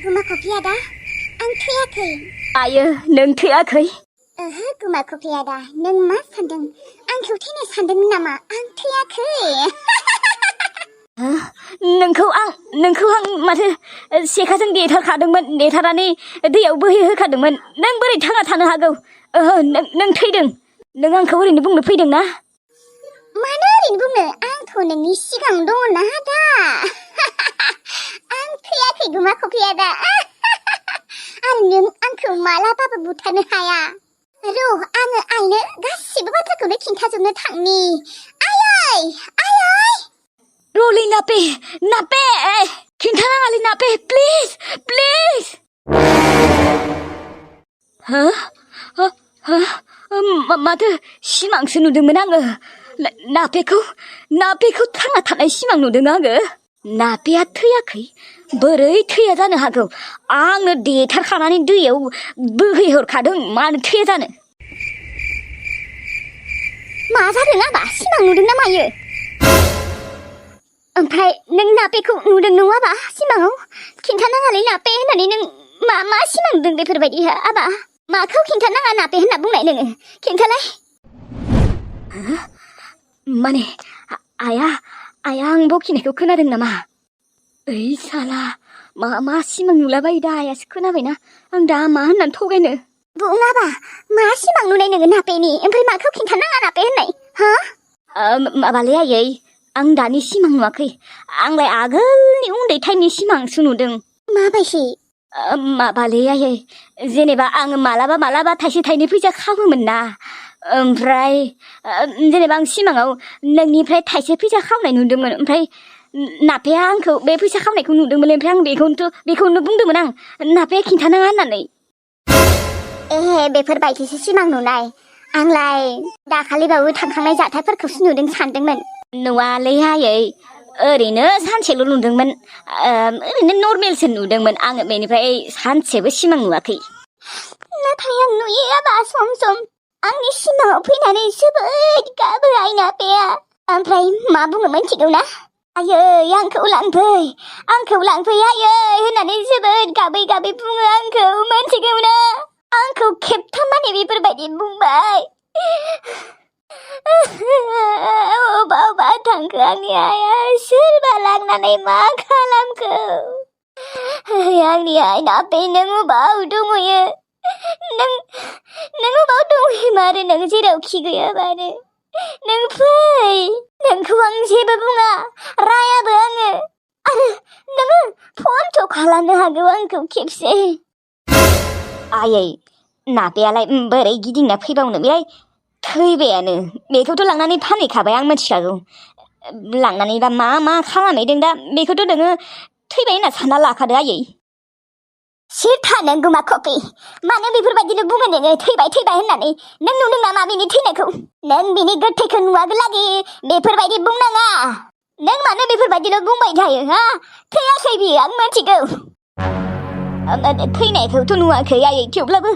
गुमा कफि आदा आं थैयाखै आयो नों थैयाखै ओहो गुमा कफि आदा नों मा सानदों आंखौ थैनो सानदोंमोन नामा आं थैयाखै नोंखौ आं माथो सेखाजों देथारखादोंमोन देथारनानै दैयाव बोहैहोखादोंमोन नों बोरै थांना थानो हागौ ओहो नों थैदों नों आंखौ ओरैनो बुंनो फैदों ना मानो ओरैनो बुंनो आंथ' नोंनि सिगां दङ ना आदा आं थैयाखै गुमा कफि आदा आरो नों आंखौ मालाबाबो बुथारनो हाया र' आङो आइनो गासिबो बाथ्राखौनो खिन्थाजोबनो थांनि आयै आयै र'लै नापे खिन्थानाङालै नापे प्लिज माथो सिमांसो नुदोंमोन आङो नापेखौ थांना थानाय सिमां नुदों आङो नापेया थैयाखै बोरै थैया जानो हागौ आंनो देथारखानानै दैयाव बोहैहरखादों मानो थैया जानो मा जादों आबा सिमां नुदों ना मायो ओमफ्राय नों नापेखौ नुदों नङाबा सिमाङाव खिन्थानाङालै नापे होननानै नों मा सिमां नुदों बेफोरबायदि आबा माखौ खिन्थानाङा नापे होनना बुंनाय नोङो खिन्थालाय माने आया आं बखिनायखौ खोनादों नामा ओइ साला मा सिमां नुलाबायो दा आयासो खोनाबायना आं दा मा होननानै थगायनो बुङाबा मा सिमां नुनाय नोङो नापेनि ओमफ्राय माखौ खिन्थानाङा नापे होननाय हा माबालै आयै आं दानि सिमां नुवाखै आंलाय आगोलनि उन्दै टाइमनि सिमांसो नुदों माबायदि माबालै आयै जेनेबा आङो मालाबा थाइसे थाइनै फैसा खावोमोन ना ओमफ्राय जेनेबा आं सिमाङाव नोंनिफ्राय थाइसे फैसा खावनाय नुदोंमोन ओमफ्राय नापेया आंखौ बे फैसा खावनायखौ नुदोंमोन ओमफ्राय आं बेखौनो बुंदोंमोन आं नापेया खिन्थानाङा होननानै बेफोरबायदिसो सिमां नुनाय आंलाय दाखालिबाबो थांखांनाय जाथायफोरखौसो नुदों सानदोंमोन नुवालै आयै ओरैनो सानसेल' नुदोंमोन ओरैनो नर्मेलसो नुदोंमोन आङो बेनिफ्राय सानसेबो सिमां नुवाखै नाथाय आं नुयो आबा सम आंनि सिमाङाव फैनानै जोबोद गाबो आइ नापेया ओमफ्राय मा बुङो मिथिगौ ना आयै आंखौ लांफै आयै होननानै जोबोद गाबै बुङो आंखौ मिथिगौ ना आंखौ खेबथाम माने बेफोरबायदि बुंबाय अबा थांखो आंनि आइया सोरबा लांनानै मा खालामखो आंनि आइ नापे नों अबाव दंहैयो नों अबाव दंहैयो मारो नों जेरावखि गैया मानो नों फै नोंखौ आं जेबो बुङा रायाबो आङो आरो नोङो फनथ' खालामनो हागौ आंखौ खेबसे आयै नापेयालाय बोरै गिदिंना फैबावनो बेलाय थैबायानो बेखौथ' लांनानै फानहैखाबाय आं मिथिखागौ लांनानैबा मा खालामहैदों दा बेखौथ' नोङो थैबाय होनना सानना लाखादो आयै सिर था नों गुमा कफि मानो बेफोरबायदिनो बुङो नोङो थैबाय होननानै नों नुदों नामा बिनि थैनायखौ नों बिनि गोथैखौ नुवागौलागि बेफोरबायदि बुंनाङा नों मानो बेफोरबायदिल' बुंबाय थायो हा थैयाखै बियो आं मिथिगौ थैनायखौथ' नुवाखै आयै थेवब्लाबो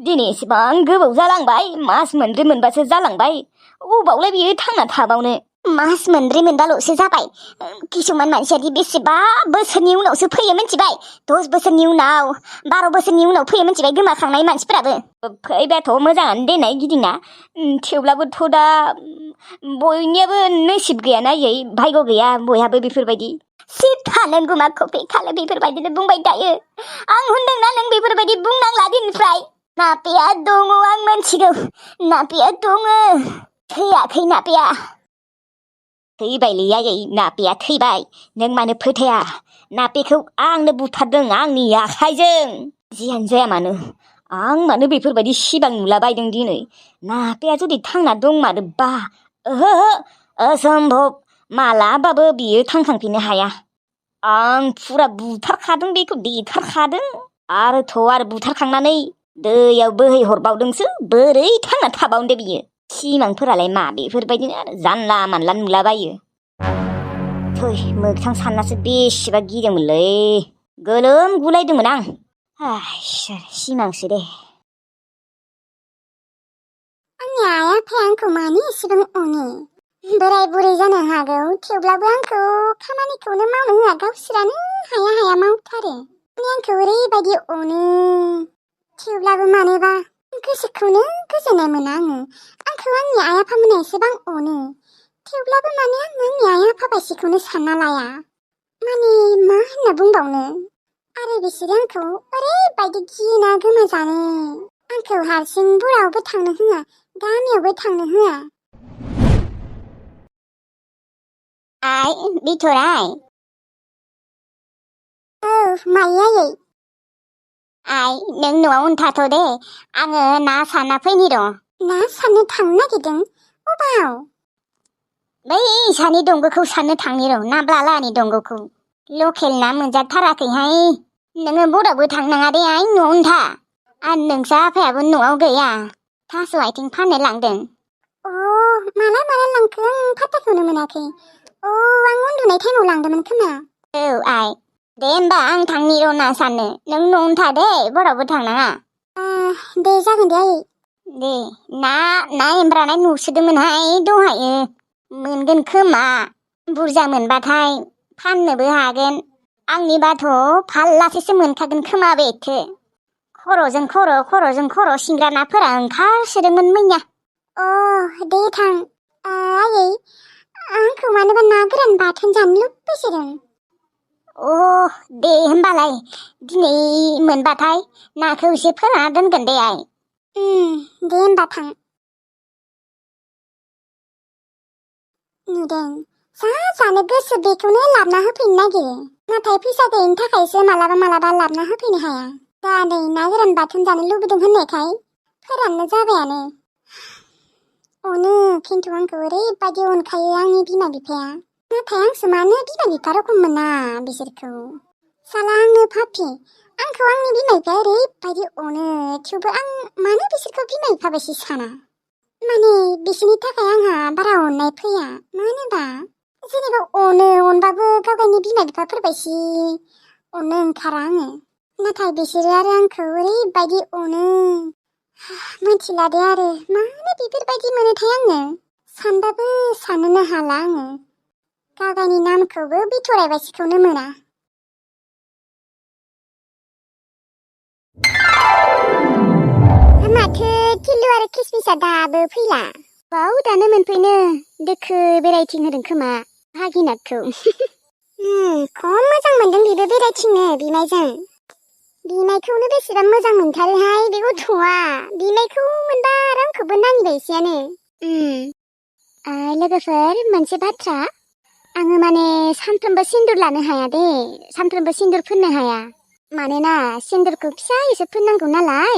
दिनै एसेबां गोबाव जालांबाय मास मोनब्रै मोनबासो जालांबाय अबावलाय बियो थांना थाबावनो मास मोनब्रै मोनबाल'सो जाबाय किसुमान मानसियादि बेसेबा बोसोरनि उनावसो फैयो मिथिबाय 10 बोसोरनि उनाव 12 बोसोरनि उनाव फैयो मिथिबाय गोमाखांनाय मानसिफोराबो फैबाथ' मोजाङानो देनाय गिदिंना थेवब्लाबोथ' दा बयनियाबो नसिब गैयाना आयै भाग्य गैया बयहाबो बेफोरबायदि सिथा नों गुमा कफि खाले बेफोरबायदिनो बुंबाय थायो आं होनदोंना नों बेफोरबायदि बुंनांला दिननिफ्राय नापेया दङ आं मिथिगौ नापेया दङ थैयाखै नापेया थैबायलै आयै नापेया थैबाय नों मानो फोथाया नापेखौ आंनो बुथारदों आंनि आखाइजों जियानो जाया मानो आं मानो बेफोरबायदि सिमां नुलाबायदों दिनै नापेया जुदि थांना दंमारोबा ओहो असम्भब मालाबाबो बियो थांखांफिननो हाया आं फुरा बुथारखादों बेखौ देथारखादों आरो बुथारखांनानै दैयाव बोहैहरबावदोंसो बोरै थांना थाबावनो बियो सिमांफोरालाय मा बेफोरबायदिनो आरो जानला मानला नुलाबायो थै मोगथां साननासो बेसेबा गिदोंमोनलै गोलोम गुलायदोंमोन आं सिमांसो दे आंनि आइ आफाया आंखौ मानो एसेबां अनो बोराय बुरै जानो हागौ थेवब्लाबो आंखौ खामानिखौनो मावनो होआ गावसोरानो हाया मावथारो आंखौ ओरैबायदि अनो थेवब्लाबो मानोबा गोसोखौनो गोजोननाय मोना आंखौ आंनि आइ आफामोना एसेबां अनो थेवब्लाबो माने आं आंनि आइ आफा बायदिखौनो सानना लाया माने मा होनना बुंबावनो आरो बिसोरो आंखौ ओरैबायदि गिना गोमाजानो आंखौ हारसिं बरावबो थांनो होआ गामियावबो थांनो होआ। आइ बिथराय औ मायो आयै आइ नों न'आव उनथाथ' दे आङो ना सारना फैनि र'। ना सारनो थांनो नागिरदों अबाव? बै सानि दंग'खौ सारनो थांनि र' ना ब्लालानि दंग'खौ लकेल ना मोनजाथाराखैहाय। नोङो बरावबो थांनाङा दे आइ न'आवनो था आरो नोंसा आफायाबो न'आव गैया थास' आथिं फाननो लांदों। अ माला लांखो आं फात्ताखौनो मोनाखै। अ आं उन्दुनाय टाइमाव लांदोंमोन खोमा। औ आइ दे होमबा आं थांनि र' ना सारनो नों न'आवनो था दे बरावबो थांनाङा। दे जागोन दे आयै। दे ना एमब्रानाय नुसोदोंमोनहाय दहायो मोनगोन खोमा बुरजा मोनबाथाय फाननोबो हागोन आंनिबाथ' फाल्लासेसो मोनखागोन खोमा बेथो खर'जों खर' सिंग्रा नाफोरा ओंखारसोदोंमोन मैया। अ दे थां आयै आंखौ मानोबा ना गोरान बाथोन जानो लुबैसोदों। अ दे होमबालाय दिनै मोनबाथाय नाखौ एसे फोरानना दोनगोन दे आइ। दे होमबा थां। नुदों जा जानो गोसो बेखौनो लाबना होफैनो नागिरो नाथाय फैसा गैयिनि थाखायसो मालाबा लाबना होफैनो हाया। दा नै ना गोरान बाथोन जानो लुबैदों होननायखाय फोराननो जाबायानो। अनो खिन्थु आंखौ ओरैबायदि अनखायो आंनि बिमा बिफाया नाथाय आंसो मानो बिमा बिफा रखम मोना बिसोरखौ साला आंनो पापि आंखौ आंनि बिमा बिफाया ओरैबायदि अनो थेवबो आं मानो बिसोरखौ बिमा बिफा बायदि साना माने बिसोरनि थाखाय आंहा बारा अननाय फैया मानोबा जेनेबा अनबाबो गाव गावनि बिमा बिफाफोरबायदि अननो ओंखारा आङो नाथाय बिसोरो आरो आंखौ ओरैबायदि अनो मिथिला दे आरो मानो बेफोरबायदि मोनोथाय आङो सानबाबो साननोनो हाला आङो गाव गावनि नामखौबो बिथरायबायसिखौनो मोना। माथो किलु आरो किसमिसा दाबो फैला बाव दानो मोनफैनो दोखो बेरायथिं होदों खोमा भागिनाथखौ। खम मोजां मोनदों बेबो बेरायथिंनो बिमायजों बिमायखौनो बेसेबां मोजां मोनथारोहाय बे गथ'आ बिमायखौ मोनबा रांखौबो नांबाय एसेयानो। लोगोफोर मोनसे बाथ्रा आङो माने सानफ्रोमबो सिन्दुर लानो हाया दे सानफ्रोमबो सिन्दुर फोननो हाया मानोना सिन्दुरखौ फिसायैसो फोननांगौ नालाय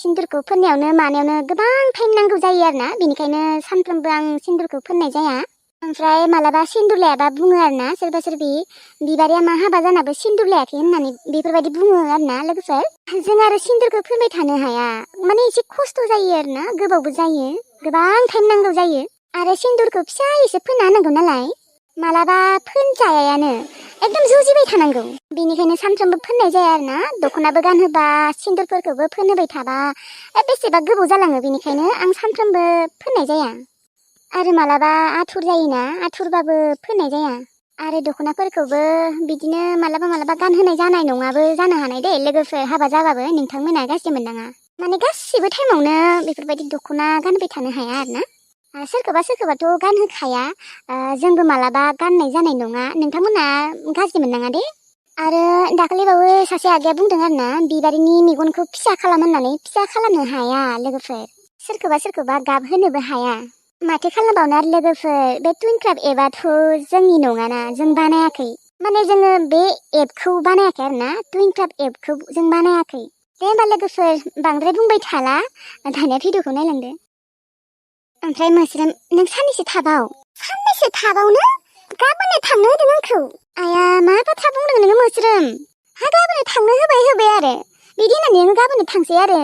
सिन्दुरखौ फोननायावनो मानायावनो गोबां टाइम नांगौ जायो आरोना बेनिखायनो सानफ्रोमबो आं सिन्दुरखौ फोननाय जाया। ओमफ्राय मालाबा सिन्दुर लायाबा बुङो आरोना सोरबा सोरबि बिबारिया मा हाबा जानाबो सिन्दुर लायाखै होननानै बेफोरबायदि बुङो आरोना लोगोफोर जों आरो सिन्दुरखौ फोनबाय थानो हाया माने एसे खस्थ' जायो आरोना गोबावबो जायो गोबां टाइम नांगौ जायो आरो सिन्दुरखौ फिसायैसो फोनना होनांगौ नालाय मालाबा फोनजायानो एकदम जुजिबाय थानांगौ बेनिखायनो सानफ्रोमबो फोननाय जाया आरोना दख'नाबो गानहोबा सिन्दुरफोरखौबो फोनहोबाय थाबा बेसेबा गोबाव जालाङो बेनिखायनो आं सानफ्रोमबो फोननाय जाया आरो मालाबा आथुर जायोना आथुरबाबो फोननाय जाया आरो दख'नाफोरखौबो बिदिनो मालाबा गानहोनाय जानाय नङाबो जानो हानाय दे लोगोफोर हाबा जाबाबो नोंथांमोना गाज्रि मोननाङा माने गासिबो टाइमावनो बेफोरबायदि दख'ना गानबाय थानो हाया आरोना सोरखौबाथ' गानहोखाया जोंबो मालाबा गाननाय जानाय नङा नोंथांमोना गाज्रि मोननाङा दे। आरो दाखालिबावो सासे आगैया बुंदों आरोना बिबारिनि मेगनखौ फिसा खालाम होननानै फिसा खालामनो हाया लोगोफोर सोरखौबा गाब होनोबो हाया माथो खालामबावनो आरो लोगोफोर बे टुइनक्राफ्ट एपआथ' जोंनि नङाना जों बानायाखै माने जोङो बे एपखौ बानायाखै आरोना टुइनक्राफ्ट एपखौ जों बानायाखै दे होमबा लोगोफोर बांद्राय बुंबाय थाला दानिया भिडिअखौ नायलांदो। ओमफ्राय मोस्रोम नों साननैसो थाबावनो गाबोननो थांनो होदों आंखौ आया मा बाथ्रा बुंदों नोङो मोस्रोम हा गाबोननो थांनो होबाय आरो बिदि होननानै नोङो गाबोननो थांसै आरो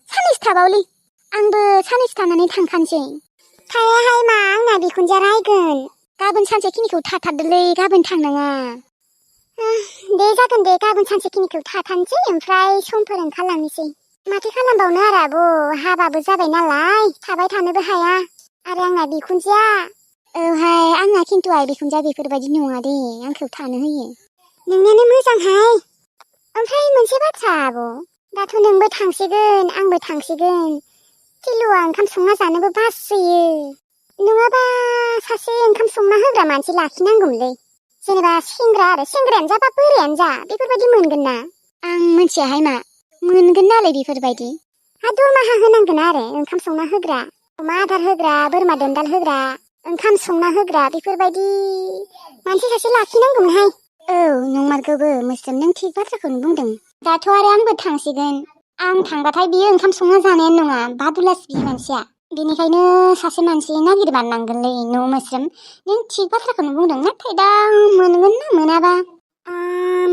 साननैसो थाबावलै आंबो साननैसो थानानै थांखानोसै थायाहाय मा आंना बिखुनजोआ रायगोन गाबोन सानसेखिनिखौ थाथारदोलै गाबोन थांनाङा दे जागोन दे गाबोन सानसेखिनिखौ थाथानोसै ओमफ्राय समफोर ओंखारलांनोसै माथो खालामबावनो आरो आब' हाबाबो जाबाय नालाय थाबाय थानोबो हाया आरो आंना बिखुनजोआ औहाय आंना खिन्थु आइ बिखुनजोआ बेफोरबायदि नङा दे आंखौ थानो होयो नोंनानो मोजांहाय ओमफ्राय मोनसे बाथ्रा आब' दाथ' नोंबो थांसिगोन आंबो थांसिगोन किलुआ ओंखाम संना जानोबो बासोयो नङाबा सासे ओंखाम संना होग्रा मानसि लाखिनांगौमोनलै जेनेबा सेंग्रायानो जा बा बोरायानो जा बेफोरबायदि मोनगोन ना आं मिथियाहाय मा मोनगोन नालाय बेफोरबायदि दरमाहा होनांगोन आरो ओंखाम संना होग्रा अमा आदार होग्रा बोरमा दोनदाल होग्रा ओंखाम संना होग्रा बेफोरबायदि मानसि सासे लाखिनांगौमोनहाय औ नंमारगौबो मोस्रोम नों थिग बाथ्राखौनो बुंदों दाथ' आरो आंबो थांसिगोन आं थांबाथाय बियो ओंखाम संना जानायानो नङा बादुलासो बि मानसिया बेनिखायनो सासे मानसि नागिरबानांगोनलै न' मोस्रोम नों थिग बाथ्राखौनो बुंदों नाथाय दा मोनगोन ना मोनाबा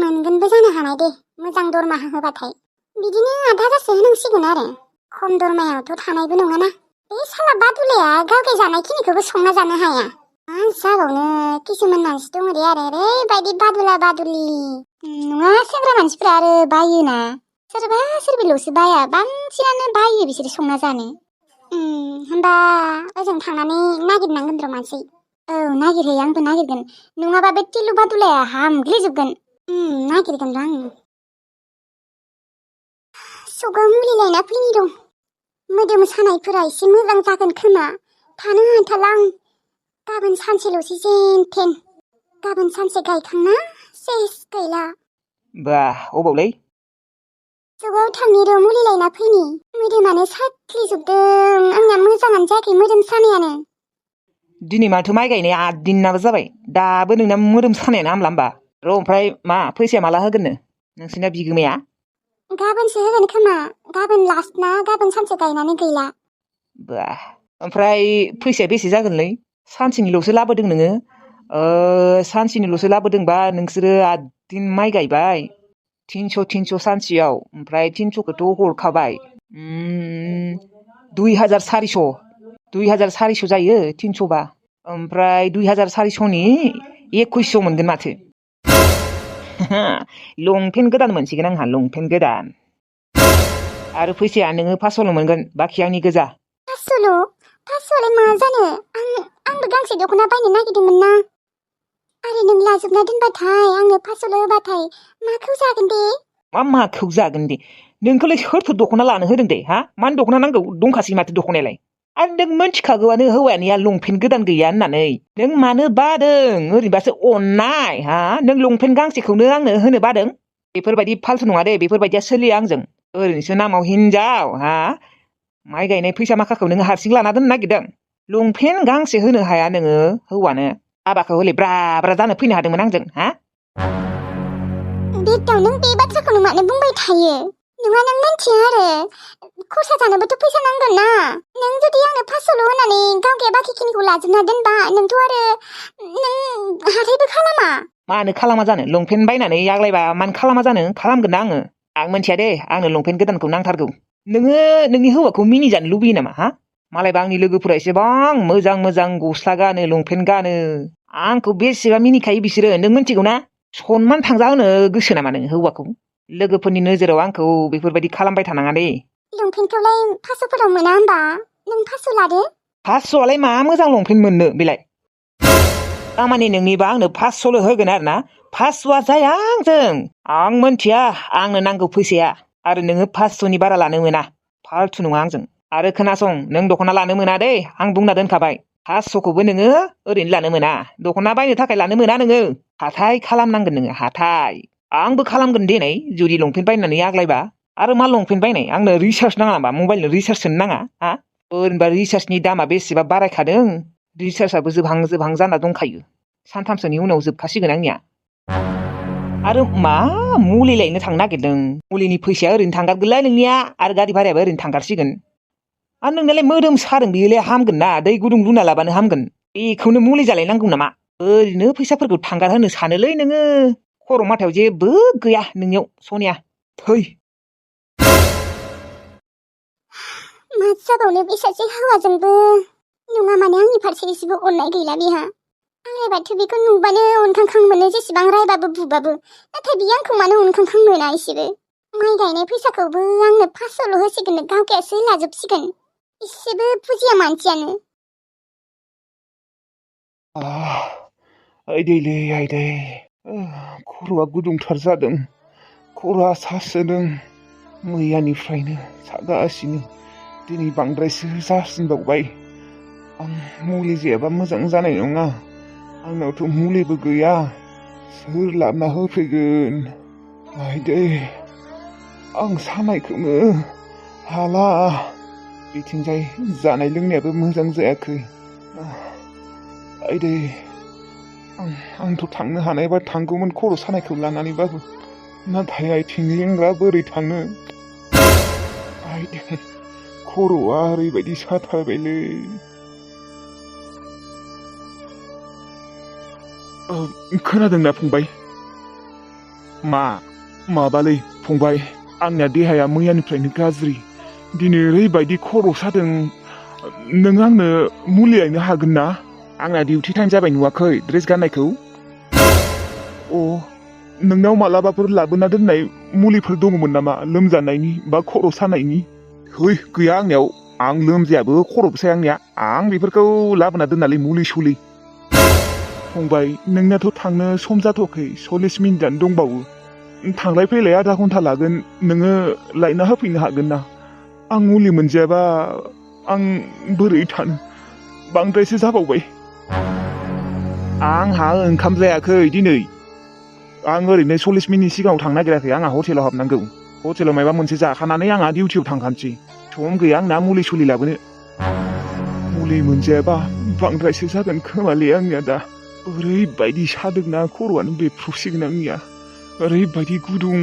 मोनगोनबो जानो हानाय दे मोजां दरमाहा होबाथाय बिदिनो 8,000सो होनांसिगोन आरो खम दरमायावथ' थानायबो नङाना बे साला बादुलाया गावगे जानायखिनिखौबो संना जानो हाया मा जाबावनो किसुमान मानसि दङ दे आरो ओरैबायदि बादुला बादुलि नङा सेंग्रा मानसिफ्रा आरो बायोना सोरबा सोरबिल'सो बाया बांसिनानो बायो बिसोर संना जानो होनबा ओजों थांनानै नागिरनांगोन र' मानसि औ नागिरहै आंबो नागिरगोन नङाबा बे टिलु बादुलाया हामग्लिजोबगोन नागिरगोन र' आङो सगा मुलि लायना फैनि दं मोदोम सानायफोरा एसे मोजां जागोन खोमा थानो हाथाला आं गाबोन सानसेल'सै जेनथेन गाबोन सानसे गायखांना सेस गैला बा अबावलै सगाव थांनि र' मुलि लायना फैनि मोदोमानो साख्लिजोबदों आंना मोजाङानो जायाखै मोदोम सानायानो दिनै माथो माइ गायनाया 8 दिनाबो जाबाय दाबो नोंना मोदोम सानायानो हामला होमबा र' ओमफ्राय मा फैसाया माला होगोननो नोंसिना बिगोमाया गाबोनसो होगोन खोमा गाबोन लास्ट ना गाबोन सानसे गायनानै गैला बा ओमफ्राय फैसाया बेसे जागोनलै सानसेनिल'सो लाबोदों नोङो सानसेनिल'सो लाबोदोंबा नोंसोरो 8 दिन माइ गायबाय 300 सानसेयाव ओमफ्राय 300खौथ' हरखाबाय 2,400 जायो 300 बा ओमफ्राय 2,400नि 2100 मोनगोन माथो लंपेन्ट गोदान मोनसिगोन आंहा लंपेन्ट गोदान आरो फैसाया नोङो 500ल' मोनगोन बाखि आंनि गोजा 500लाय मा जानो आंबो गांसे दख'ना बायनो नागिरदोंमोन ना आरो नों लाजोबना दोनबाथाय आंनो 500ल' होबाथाय माखौ जागोन दे माखौ जागोन दे नोंखौलाय सोरथो दख'ना लानो होदों दे हा मानो दख'ना नांगौ दंखासै माथो दख'नायालाय आरो नों मिथिखागौआनो हौवानिया लंपेन्ट गोदान गैया होननानै नों मानो बादों ओरैबासो अननाय हा नों लंपेन्ट गांसेखौनो आंनो होनो बादों बेफोरबायदि फाल्थु नङा दे बेफोरबायदिया सोलिया आंजों ओरैनोसो नामाव हिनजाव हा माइ गायनाय फैसा माखाखौ नोङो हारसिं लाना दोननो नागिरदों लंपेन्ट गांसे होनो हाया नोङो हौवानो हाबाखौ हले ब्रा ब्रा जानो फैनो हादोंमोन आंजों हा बेटाव नों बे बाथ्राखौनो मानो बुंबाय थायो नङा नों मिन्थिया आरो खरसा जानोबोथ' फैसा नांगोन ना नों जुदि आंनो 500ल' होनानै गावगे बाखिखिनिखौ लाजोबना दोनबा नोंथ' आरो नों हाथायबो खालामा मानो खालामा जानो लंपेन्ट बायनानै आग्लायबा मानो खालामा जानो खालामगोन ना आं मिन्थिया दे आंनो लंपेन्ट गोदानखौ नांथारगौ नोङो नोंनि हौवाखौ मिनिजानो लुबैयो नामा हा मालायबा आंनि लोगोफोरा एसेबां मोजां मोजां गस्ला गानो लंपेन्ट गानो आंखौ बेसेबा मिनिखायो बिसोरो नों मिन्थिगौ ना सनमान थांजाहोनो गोसो नामा नों हौवाखौ लोगोफोरनि नोजोराव आंखौ बेफोरबायदि खालामबाय थानाङा दे लंपेन्टखौलाय 500फोराव मोना होमबा नों 500 लादो 500आलाय मा मोजां लंपेन्ट मोननो बेलाय तामाने नोंनिबा आंनो 500ल' होगोन आरो ना 500आ जाया आंजों आं मिन्थिया आंनो नांगौ फैसाया आरो नोङो 500नि बारा लानो मोना फाल्थु नङा आंजों आरो खोनासं नों दख'ना लानो मोना दे आं बुंना दोनखाबाय 500खौबो नोङो ओरैनो लानो मोना दख'ना बायनो थाखाय लानो मोना नोङो हाथाय खालामनांगोन नोङो हाथाय आंबो खालामगोन दिनै जुदि लंपेन्ट बायनानै आग्लायबा आरो मा लंपेन्ट बायनाय आंनो रिसार्ज नाङा नामा मबाइलनो रिसार्ज सोनो नाङा हा ओरैनोबा रिसार्जनि दामा बेसेबा बारायखादों रिसार्जआबो जोबहां जाना दंखायो सानथामसोनि उनाव जोबखासिगोन आंनिया आरो मा मुलि लायनो थांनो नागिरदों मुलिनि फैसाया ओरैनो थांगारगोनलाय नोंनिया आरो गारि भारायाबो ओरैनो थांगारसिगोन आरो नोंनालाय मोदोम सादों बेयोलाय हामगोन ना दै गुदुं लुना लाबानो हामगोन बेखौनो मुलि जालायनांगौ नामा ओरैनो फैसाफोरखौ थांगार होनो सानोलै नोङो खर' माथायाव जेबो गैया नोंनियाव सनिया थै मा जाबावनो बे सासे हौवाजोंबो नङा माने आंनि फारसे एसेबो अननाय गैला बेहा आंलायबाथ' बेखौ नुबानो अनखांखां मोनो जेसेबां रायबाबो बुबाबो नाथाय बियो आंखौ मानो अनखांखां मोना एसेबो माइ गायनाय फैसाखौबो आंनो 500ल' होसिगोन गावखेयासो लाजोबसिगोन एसेबो बुजिया मानसियानो आइदैलै आइदै खर'आ गुदुंथार जादों खर'आ सासोदों मैयानिफ्रायनो सागासिनो दिनै बांद्रायसो जासिनबावबाय आं मुलि जायाबा मोजां जानाय नङा आंनावथ' मुलिबो गैया सोर लाबोना होफैगोन आइदै आं सानायखौनो हाला बिथिंजाय जानाय लोंनायाबो मोजां जायाखै आइदै आंथ' थांनो हानायबा थांगौमोन खर' सानायखौ लानानैबाबो नाथाय आथिं लेंग्रा बोरै थांनो आइदै खर'आ ओरैबायदि साथारबायलै खोनादोंना फंबाय माबालै फंबाय आंना देहाया मैयानिफ्रायनो गाज्रि दिनै ओरैबायदि खर' सादों नों आंनो मुलि लायनो हागोन ना आंना डिउटि टाइम जाबाय नुवाखै ड्रेस गाननायखौ नोंनाव मालाबाफोर लाबोना दोननाय मुलिफोर दङमोन नामा लोमजानायनि बा खर' सानायनि है गैया आंनियाव आं लोमजायाबो खर'बो साया आंनिया आं बेफोरखौ लाबोना दोननालै मुलि सुलि फंबाय नोंनाथ' थांनो सम जाथ'वाखै 40 मिनिटआनो दंबावो थांलाय फैलाय आधा घन्टा लागोन नोङो लायना होफैनो हागोन ना आं मुलि मोनजायाबा आं बोरै थानो बांद्रायसो जाबावबाय आंहा ओंखाम जायाखै दिनै आं ओरैनो 40 मिनिट सिगाङाव थांनो नागिराखै आंहा हटेलाव हाबनांगौ हटेलाव माबा मोनसे जाखानानै आंहा डिउटियाव थांखानोसै सम गैया आंना मुलि सुलि लाबोनो मुलि मोनजायाबा बांद्रायसो जागोन खोमालै आंनिया दा ओरैबायदि सादोंना खर'आनो बेफ्रुसिगोन आंनिया ओरैबायदि गुदुं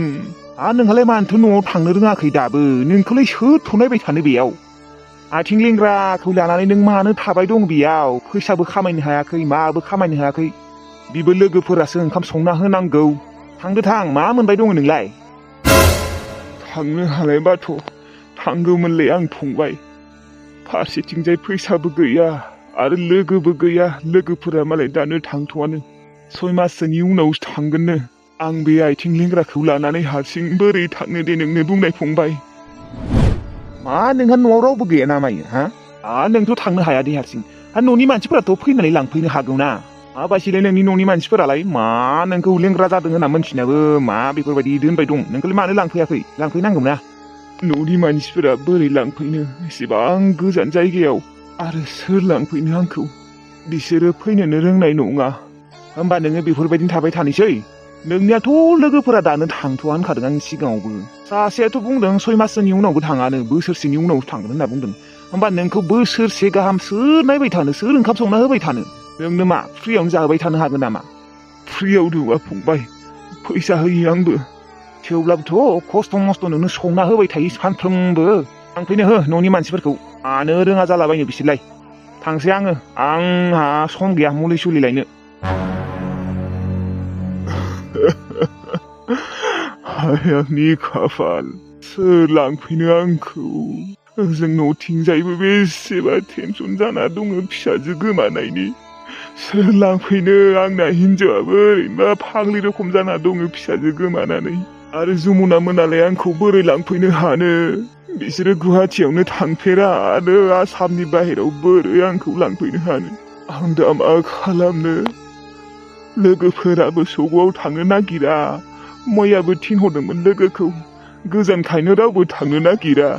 नोंहालाय मानोथो न'आव थांनो रोङाखै दाबो नोंखौलाय सोर थ'नायबाय थानो बेयाव आथिं लेंग्राखौ लानानै नों मानो थाबाय दं बेयाव फैसाबो खामायनो हायाखै माबो खामायनो हायाखै बिबो लोगोफोरासो ओंखाम संना होनांगौ थांदो थां मा मोनबाय दङ नोंलाय थांनो हानायबाथ' थांगौमोनलै आं फंबाय फारसेथिंजाय फैसाबो गैया आरो लोगोबो गैया लोगोफोरा मालाय दानो थांथ'वानो 6 माससोनि उनावसो थांगोननो आं बे आथिं लेंग्राखौ लानानै हारसिं बोरै थांनो दे नोंनो बुंनाय फंबाय मा नोंहा न'आव रावबो गैया ना मायो नोंथ' थांनो हाया दे हारसिं न'नि मानसिफोराथ' फैनानै लांफैनो हागौना माबायसिलै नोंनि न'नि मानसिफोरालाय मा नोंखौ लेंग्रा जादों होनना मोनथिनाबो मा बेफोरबायदि दोनबाय दं नोंखौलाय मानो लांफैयाखै लांफैनांगौ ना न'नि मानसिफोरा बोरै लांफैनो एसेबां गोजान जायगायाव आरो सोर लांफैनो आंखौ बिसोरो फैनोनो रोंनाय नङा होमबा नोङो बेफोरबायदिनो थाबाय थानोसै नोंनियाथ' लोगोफोरा दानो थांथ'आ होनखादों आंनि सिगाङावबो सासेयाथ' बुंदों 6 माससोनि उनावबो थाङानो बोसोरसेनि उनावसो थांगोन होनना बुंदों होमबा नोंखौ बोसोरसे गाहाम सोर नायबाय थानो सोर ओंखाम संना होबाय थानो नोंनो मा फ्रियावनो जाहोबाय थानो हागोन नामा फ्रियाव नङा फंबाय फैसा होयो आंबो थेवब्लाबोथ' खस्थ' मस्थ' नोंनो संना होबाय थायो सानफ्रोमबो लांफैनो हो न'नि मानसिफोरखौ मानो रोङा जालाबायनो बिसोरलाय थांसै आंहा सम गैया मुलि सुलि लायनो हाय आंनि खाफाल सोर लांफैनो आंखौ जों न'थिंजायबो बेसेबा टेनसन जाना दङ फिसाजो गोमानायनि सोर लांफैनो आंना हिनजावाबो ओरैनोबा फाग्लि रखम जाना दङ फिसाजो गोमानानै आरो जमुना मोनालाय आंखौ बोरै लांफैनो हानो बिसोरो गुवाहाटियावनो थांफेरा आरो आसामनि बाहेराव बोरै आंखौ लांफैनो हानो आं दा मा खालामनो लोगोफोराबो सगआव थांनो नागिरा मैयाबो थिनहरदोंमोन लोगोखौ गोजानखायनो रावबो थांनो नागिरा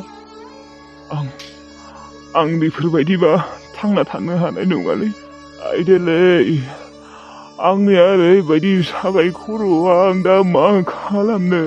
आं बेफोरबायदिबा थांना थानो हानाय नङालै आइदेलै आंनिया ओरैबायदि साबाय खर'आ आं दा मा खालामनो